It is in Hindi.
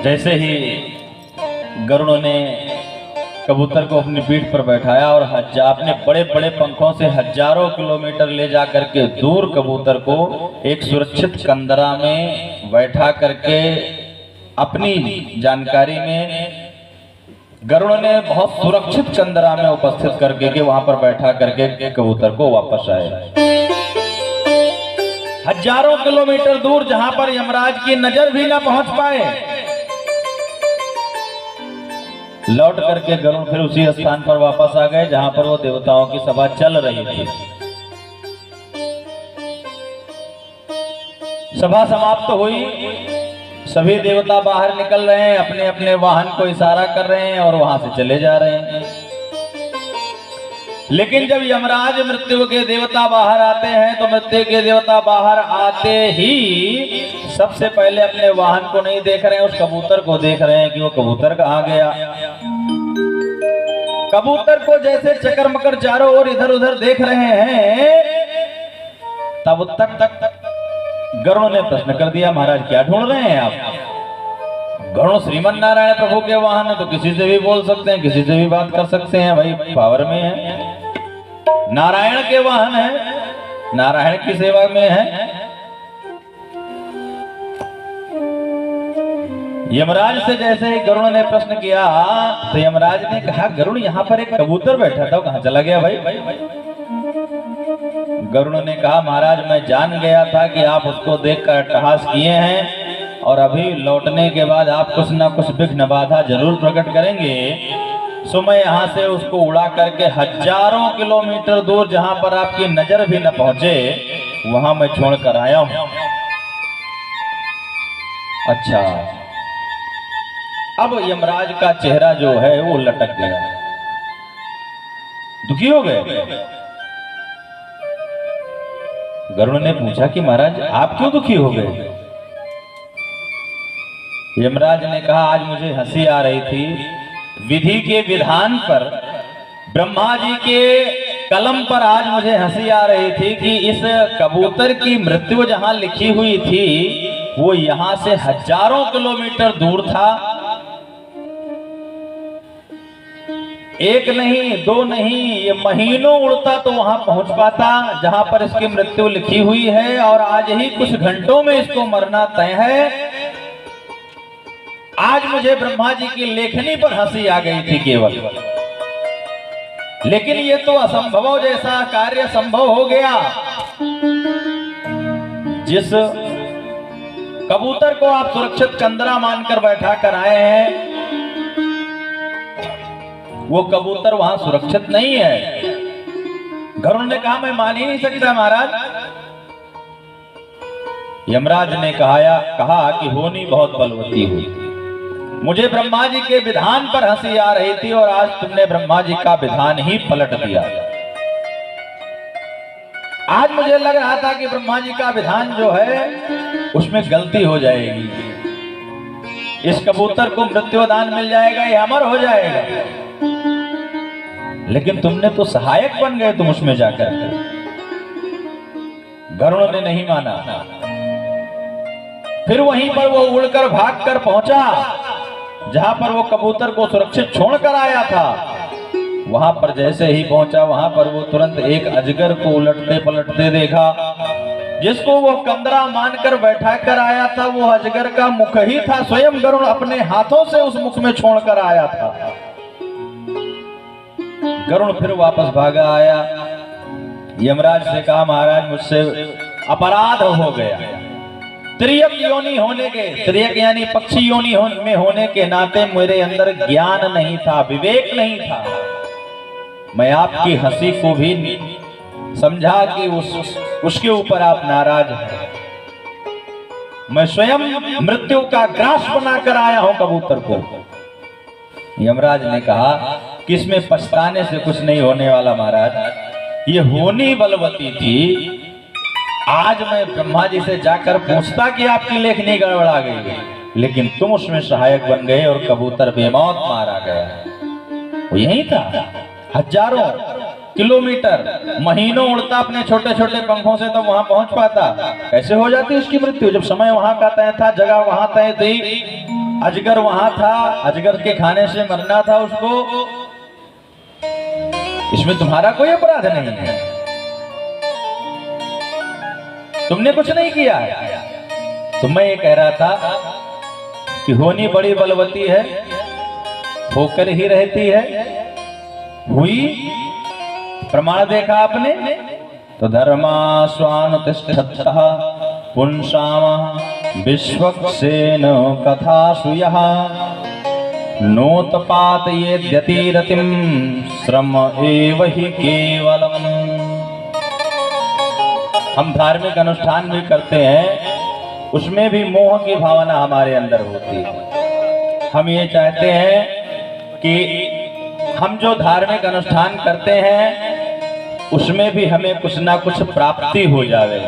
जैसे ही गरुड़ ने कबूतर को अपनी पीठ पर बैठाया और अपने बड़े बड़े पंखों से हजारों किलोमीटर ले जा करके दूर कबूतर को एक सुरक्षित कंदरा में बैठा करके अपनी जानकारी में गरुड़ ने बहुत सुरक्षित कंदरा में उपस्थित करके के वहां पर बैठा करके कबूतर को वापस आए। हजारों किलोमीटर दूर जहां पर यमराज की नजर भी ना पहुंच पाए, लौट करके गरुड़ फिर उसी स्थान पर वापस आ गए जहां पर वो देवताओं की सभा चल रही थी। सभा समाप्त हुई, सभी देवता बाहर निकल रहे हैं, अपने अपने वाहन को इशारा कर रहे हैं और वहां से चले जा रहे हैं। लेकिन जब यमराज मृत्यु के देवता बाहर आते हैं तो मृत्यु के देवता बाहर आते ही सबसे पहले अपने वाहन को नहीं देख रहे हैं, उस कबूतर को देख रहे हैं कि वो कबूतर कहाँ गया। कबूतर को जैसे चकर मकर चारों ओर इधर उधर देख रहे हैं, तब तक गरुड़ ने प्रश्न कर दिया, महाराज क्या ढूंढ रहे हैं आप? गरुड़ श्रीमन नारायण प्रभु के वाहन है तो किसी से भी बोल सकते हैं, किसी से भी बात कर सकते हैं, भाई पावर में है, नारायण के वाहन है, नारायण की सेवा में है। यमराज से जैसे ही गरुड़ ने प्रश्न किया तो यमराज ने कहा, गरुड़ यहाँ पर एक कबूतर बैठा था, कहाँ चला गया भाई? गरुड़ ने कहा, महाराज मैं जान गया था कि आप उसको देखकर अट्टहास किए हैं और अभी लौटने के बाद आप कुछ ना कुछ विघ्न बाधा जरूर प्रकट करेंगे, सो मैं यहाँ से उसको उड़ा करके हजारों किलोमीटर दूर जहाँ पर आपकी नजर भी न पहुंचे वहां मैं छोड़ कर आया हूं। अच्छा, अब यमराज का चेहरा जो है वो लटक गया, दुखी हो गए। गरुड़ ने पूछा कि महाराज आप क्यों दुखी हो गए? यमराज ने कहा, आज मुझे हंसी आ रही थी, विधि के विधान पर, ब्रह्मा जी के कलम पर आज मुझे हंसी आ रही थी कि इस कबूतर की मृत्यु जहां लिखी हुई थी वो यहां से हजारों किलोमीटर दूर था। एक नहीं, दो नहीं, ये महीनों उड़ता तो वहां पहुंच पाता जहां पर इसकी मृत्यु लिखी हुई है, और आज ही कुछ घंटों में इसको मरना तय है। आज मुझे ब्रह्मा जी की लेखनी पर हंसी आ गई थी केवल, लेकिन ये तो असंभव जैसा कार्य संभव हो गया। जिस कबूतर को आप सुरक्षित कंदरा मानकर बैठा कर आए हैं वो कबूतर वहां सुरक्षित नहीं है। गरुड़ ने कहा, मैं मान ही नहीं सकता महाराज। यमराज ने कहा कि होनी बहुत बलवती हुई, मुझे ब्रह्मा जी के विधान पर हंसी आ रही थी और आज तुमने ब्रह्मा जी का विधान ही पलट दिया। आज मुझे लग रहा था कि ब्रह्मा जी का विधान जो है उसमें गलती हो जाएगी, इस कबूतर को मृत्युदान मिल जाएगा, ये अमर हो जाएगा, लेकिन तुमने तो सहायक बन गए तुम उसमें जाकर। गरुड़ ने नहीं माना, फिर वहीं पर वो उड़कर भागकर पहुंचा जहां पर वो कबूतर को सुरक्षित छोड़कर आया था। वहां पर जैसे ही पहुंचा वहां पर वो तुरंत एक अजगर को उलटते पलटते देखा, जिसको वो कंदरा मानकर बैठा कर आया था वो अजगर का मुख ही था, स्वयं गरुड़ अपने हाथों से उस मुख में छोड़कर आया था। गरुड़ फिर वापस भागा आया, यमराज से कहा, महाराज मुझसे अपराध हो गया, त्रियक योनि होने के, त्रियक यानी पक्षी योनि में होने के नाते मेरे अंदर ज्ञान नहीं था, विवेक नहीं था। मैं आपकी हंसी को भी समझा कि उसके ऊपर आप नाराज हैं। मैं स्वयं मृत्यु का ग्रास बनाकर आया हूं कबूतर को। यमराज ने कहा कि इसमें पछताने से कुछ नहीं होने वाला महाराज, ये होनी बलवती थी। आज मैं ब्रह्मा जी से जाकर पूछता कि आपकी लेखनी गड़बड़ा गई, लेकिन तुम उसमें सहायक बन गए और कबूतर बेमौत मारा गया। वो यही था, हजारों किलोमीटर महीनों उड़ता अपने छोटे छोटे पंखों से तो वहां पहुंच पाता, कैसे हो जाती उसकी मृत्यु जब समय वहां का तय था, जगह वहां तय थी। अजगर वहां था, अजगर के खाने से मरना था उसको, इसमें तुम्हारा कोई अपराध नहीं है, तुमने कुछ नहीं किया है। तो मैं ये कह रहा था कि होनी बड़ी बलवती है, होकर ही रहती है, हुई प्रमाण देखा आपने। तो धर्मा स्वानुतिष्ठतः पुंसाम विश्वक्सेन कथासु यः नोत्पातयेद्यतिरतिं श्रम एव हि केवलम्। हम धार्मिक अनुष्ठान भी करते हैं, उसमें भी मोह की भावना हमारे अंदर होती है। हम ये चाहते हैं कि हम जो धार्मिक अनुष्ठान करते हैं उसमें भी हमें कुछ ना कुछ प्राप्ति हो जावे।